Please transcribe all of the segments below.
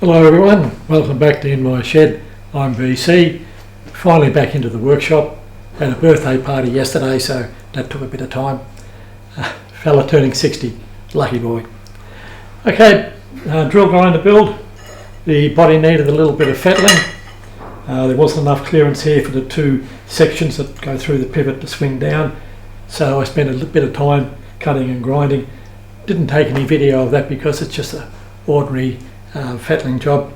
Hello everyone, welcome back to In My Shed. I'm VC, finally back into the workshop. Had a birthday party yesterday, so that took a bit of time. Fella turning 60, lucky boy. Okay, drill grinder build. The body needed a little bit of fettling. There wasn't enough clearance here for the two sections that go through the pivot to swing down, so I spent a little bit of time cutting and grinding. Didn't take any video of that because it's just an ordinary fettling job.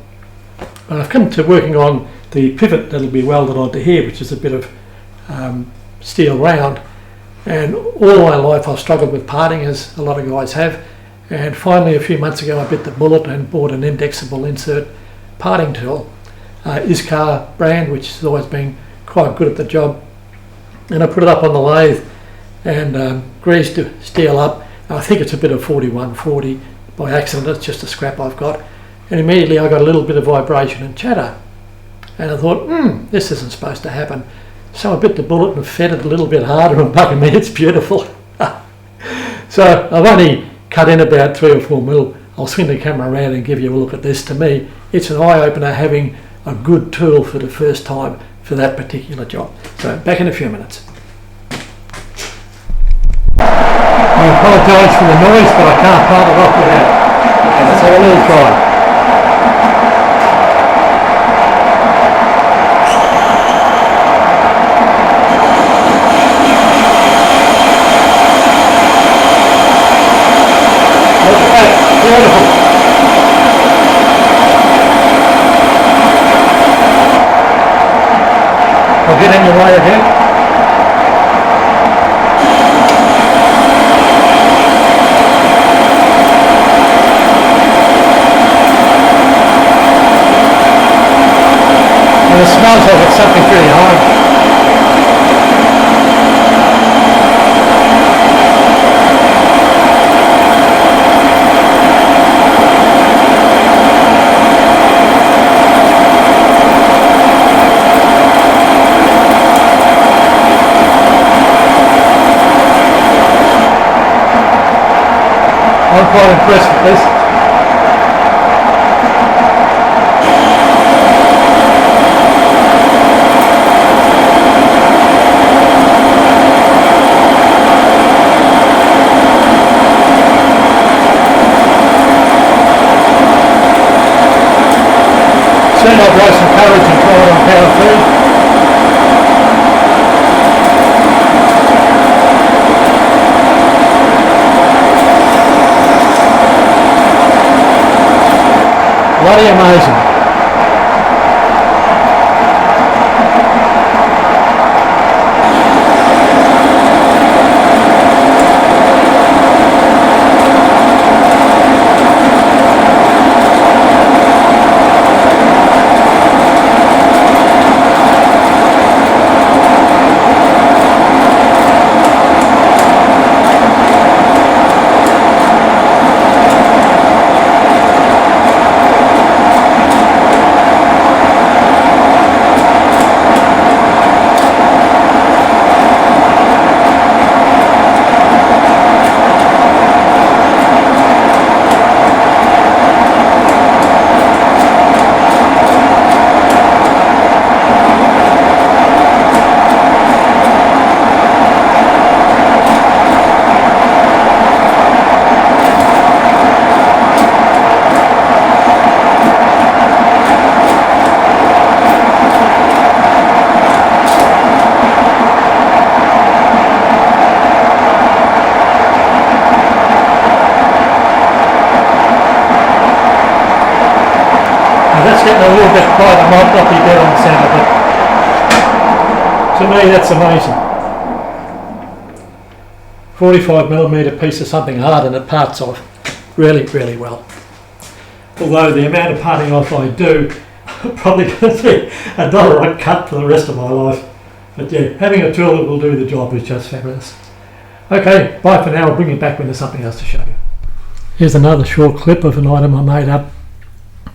I've come to working on the pivot that'll be welded onto here, which is a bit of steel round, and all my life I've struggled with parting, as a lot of guys have, and finally a few months ago I bit the bullet and bought an indexable insert parting tool, Iscar brand, which has always been quite good at the job, and I put it up on the lathe and greased the steel up. I think it's a bit of 4140 by accident, it's just a scrap I've got. And immediately I got a little bit of vibration and chatter. And I thought, this isn't supposed to happen. So I bit the bullet and fed it a little bit harder and bugger me, it's beautiful. So I've only cut in about 3 or 4 mil. I'll swing the camera around and give you a look at this. To me, it's an eye-opener having a good tool for the first time for that particular job. So back in a few minutes. I apologise for the noise, but I can't part it off without. Let's have a little try. Beautiful. I'll get in your way again. And it smells like it's something pretty hard. I'm quite impressed with this. Soon I'll grow some courage and try it on power feed. Bloody amazing. That's getting a little bit quiet. I might not be dead on the centre, but to me that's amazing. 45mm piece of something hard and it parts off really, really well. Although the amount of parting off I do, I'm probably going to be $1 a cut for the rest of my life. But yeah, having a tool that will do the job is just fabulous. Okay, bye for now. I'll bring you back when there's something else to show you. Here's another short clip of an item I made up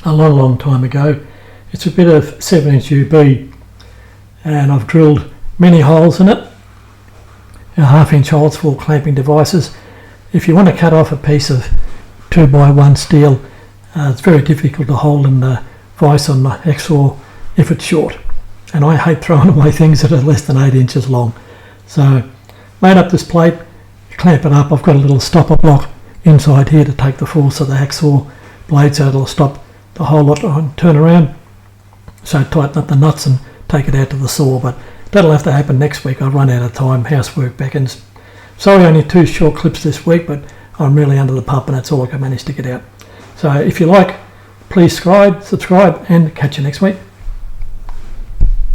a long time ago. It's a bit of 7-inch UB and I've drilled many holes in it, 1/2-inch holes for clamping devices. If you want to cut off a piece of 2x1 steel It's very difficult to hold in the vise on the hacksaw if it's short, and I hate throwing away things that are less than 8 inches long. So made up this plate, clamp it up. I've got a little stopper block inside here to take the force of the hacksaw blade, so it'll stop the whole lot and turn around. So tighten up the nuts and take it out to the saw, but that'll have to happen next week. I've run out of time, housework beckons. Sorry, only 2 short clips this week, but I'm really under the pump and that's all I can manage to get out. So if you like, please subscribe and catch you next week.